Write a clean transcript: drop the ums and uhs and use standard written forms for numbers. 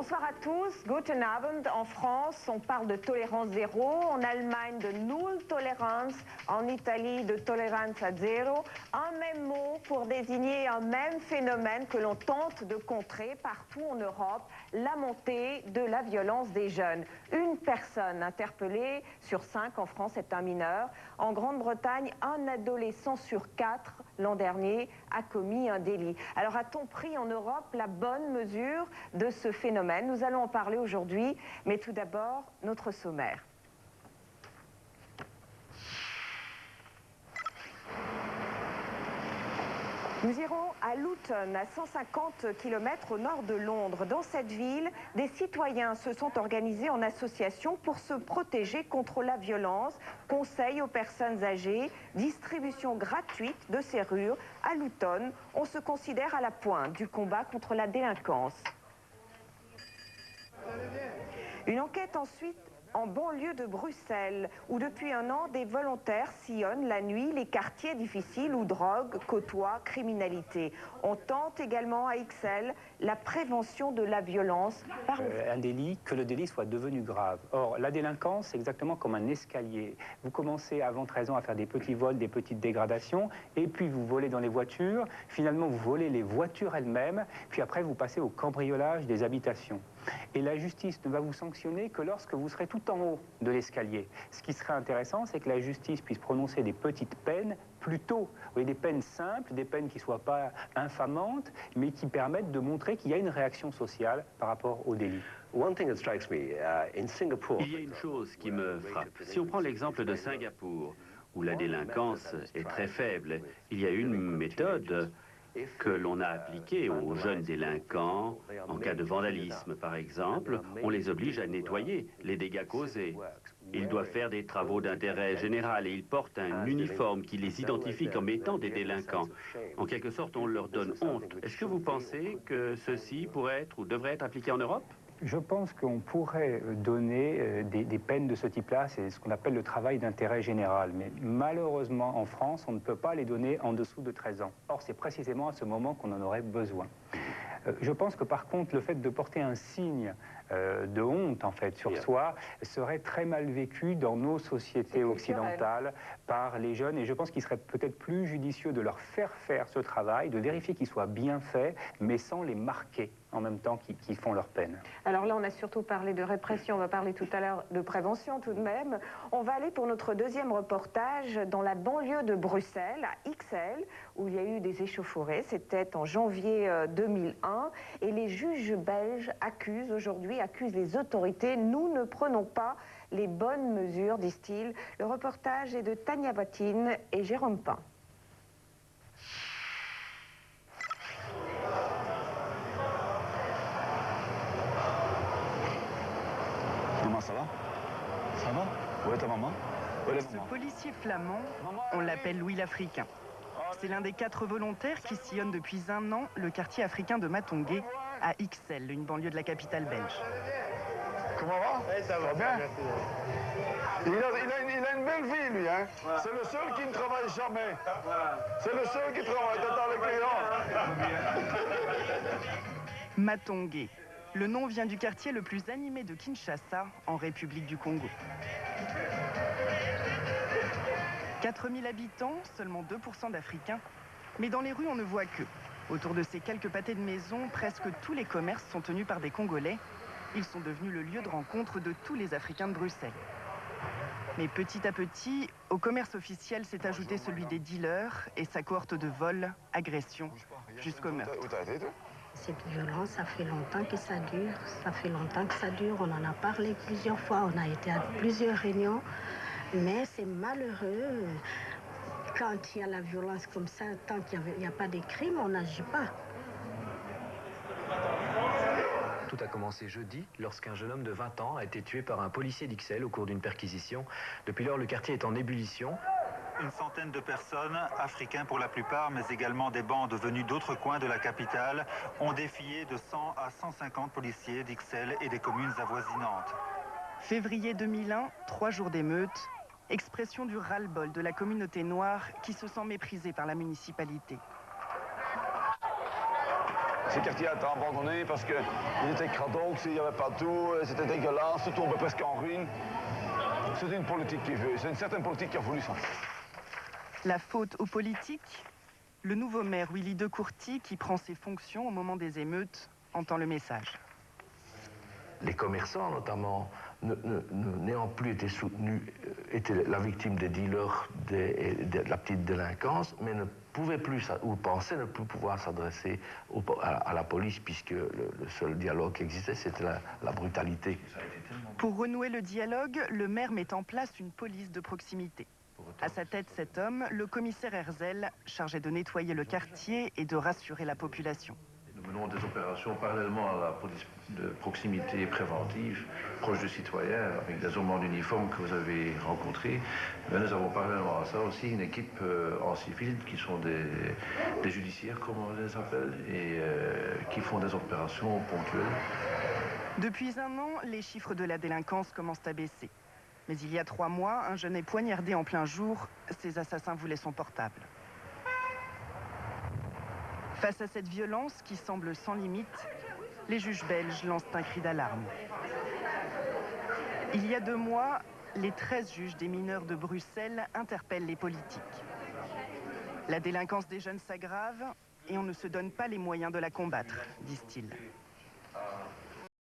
Bonsoir à tous, Guten Abend. En France, on parle de tolérance zéro, en Allemagne de null tolerance, en Italie de tolérance à zéro. Un même mot pour désigner un même phénomène que l'on tente de contrer partout en Europe, la montée de la violence des jeunes. Une personne interpellée sur 5 en France est un mineur. En Grande-Bretagne, un adolescent sur 4 l'an dernier a commis un délit. Alors a-t-on pris en Europe la bonne mesure de ce phénomène? Nous allons en parler aujourd'hui, mais tout d'abord, notre sommaire. Nous irons à Luton, à 150 km au nord de Londres. Dans cette ville, des citoyens se sont organisés en association pour se protéger contre la violence. Conseil aux personnes âgées, distribution gratuite de serrures. À Luton, on se considère à la pointe du combat contre la délinquance. Une enquête ensuite en banlieue de Bruxelles, où depuis un an, des volontaires sillonnent la nuit les quartiers difficiles où drogue côtoie criminalité. On tente également à Ixelles la prévention de la violence par un délit, que le délit soit devenu grave. Or, la délinquance, c'est exactement comme un escalier. Vous commencez avant 13 ans à faire des petits vols, des petites dégradations, et puis vous volez dans les voitures, finalement vous volez les voitures elles-mêmes, puis après vous passez au cambriolage des habitations. Et la justice ne va vous sanctionner que lorsque vous serez tout en haut de l'escalier. Ce qui serait intéressant, c'est que la justice puisse prononcer des petites peines plus tôt. Vous voyez, des peines simples, des peines qui ne soient pas infamantes, mais qui permettent de montrer qu'il y a une réaction sociale par rapport au délit. Il y a une chose qui me frappe. Si on prend l'exemple de Singapour, où la délinquance est très faible, il y a une méthode que l'on a appliquée aux jeunes délinquants. En cas de vandalisme, par exemple, on les oblige à nettoyer les dégâts causés. Ils doivent faire des travaux d'intérêt général et ils portent un uniforme qui les identifie comme étant des délinquants. En quelque sorte, on leur donne honte. Est-ce que vous pensez que ceci pourrait être ou devrait être appliqué en Europe ? Je pense qu'on pourrait donner des peines de ce type-là, c'est ce qu'on appelle le travail d'intérêt général. Mais malheureusement, en France, on ne peut pas les donner en dessous de 13 ans. Or, c'est précisément à ce moment qu'on en aurait besoin. Je pense que par contre, le fait de porter un signe de honte en fait sur soi serait très mal vécu dans nos sociétés occidentales par les jeunes, et je pense qu'il serait peut-être plus judicieux de leur faire ce travail, de vérifier qu'il soit bien fait, mais sans les marquer en même temps qu'ils font leur peine. Alors là, on a surtout parlé de répression, on va parler tout à l'heure de prévention tout de même. On va aller pour notre deuxième reportage dans la banlieue de Bruxelles, à Ixelles, où il y a eu des échauffourées. C'était en janvier 2001, et les juges belges accusent les autorités. Nous ne prenons pas les bonnes mesures, disent-ils. Le reportage est de Tania Bottine et Jérôme Pain. Maman, ça va? Ça va? Où est ta maman? Ce policier flamand, on l'appelle Louis l'Africain. C'est l'un des 4 volontaires qui sillonnent depuis un an le quartier africain de Matongué, à Ixelles, une banlieue de la capitale belge. Comment va? Ça va bien. Il a une belle vie, lui, hein? Ouais. C'est le seul qui ne travaille jamais. C'est le seul qui travaille, t'attends les clients. Matongué. Le nom vient du quartier le plus animé de Kinshasa, en République du Congo. 4000 habitants, seulement 2% d'Africains. Mais dans les rues, on ne voit que. Autour de ces quelques pâtés de maisons, presque tous les commerces sont tenus par des Congolais. Ils sont devenus le lieu de rencontre de tous les Africains de Bruxelles. Mais petit à petit, au commerce officiel s'est ajouté celui des dealers et sa cohorte de vols, agressions, jusqu'au meurtre. Cette violence, ça fait longtemps que ça dure. Ça fait longtemps que ça dure. On en a parlé plusieurs fois. On a été à plusieurs réunions. Mais c'est malheureux. Quand il y a la violence comme ça, tant qu'il n'y a pas de crime, on n'agit pas. Tout a commencé jeudi, lorsqu'un jeune homme de 20 ans a été tué par un policier d'Ixelles au cours d'une perquisition. Depuis lors, le quartier est en ébullition. Une centaine de personnes, africains pour la plupart, mais également des bandes venues d'autres coins de la capitale, ont défié de 100 à 150 policiers d'Ixelles et des communes avoisinantes. Février 2001, 3 jours d'émeute, expression du ras-le-bol de la communauté noire qui se sent méprisée par la municipalité. Ces quartiers étaient abandonnés parce qu'ils étaient cradox, il n'y avait pas d'eau, c'était dégueulasse, tout tombait presque en ruine. C'est une politique qui veut, c'est une certaine politique qui a voulu ça. La faute aux politiques? Le nouveau maire Willy De Courty, qui prend ses fonctions au moment des émeutes, entend le message. Les commerçants, notamment, n'ayant plus été soutenus, étaient la victime des dealers de la petite délinquance, mais ne pouvaient plus, ou pensaient ne plus pouvoir s'adresser à la police, puisque le seul dialogue qui existait, c'était la brutalité. Pour renouer le dialogue, le maire met en place une police de proximité. À sa tête, cet homme, le commissaire Herzl, chargé de nettoyer le quartier et de rassurer la population. Nous menons des opérations parallèlement à la police de proximité préventive, proche du citoyen, avec des hommes en uniforme que vous avez rencontrés. Mais nous avons parallèlement à ça aussi une équipe en civil qui sont des judiciaires, comme on les appelle, et qui font des opérations ponctuelles. Depuis un an, les chiffres de la délinquance commencent à baisser. Mais il y a 3 mois, un jeune est poignardé en plein jour. Ses assassins voulaient son portable. Face à cette violence qui semble sans limite, les juges belges lancent un cri d'alarme. Il y a 2 mois, les 13 juges des mineurs de Bruxelles interpellent les politiques. La délinquance des jeunes s'aggrave et on ne se donne pas les moyens de la combattre, disent-ils.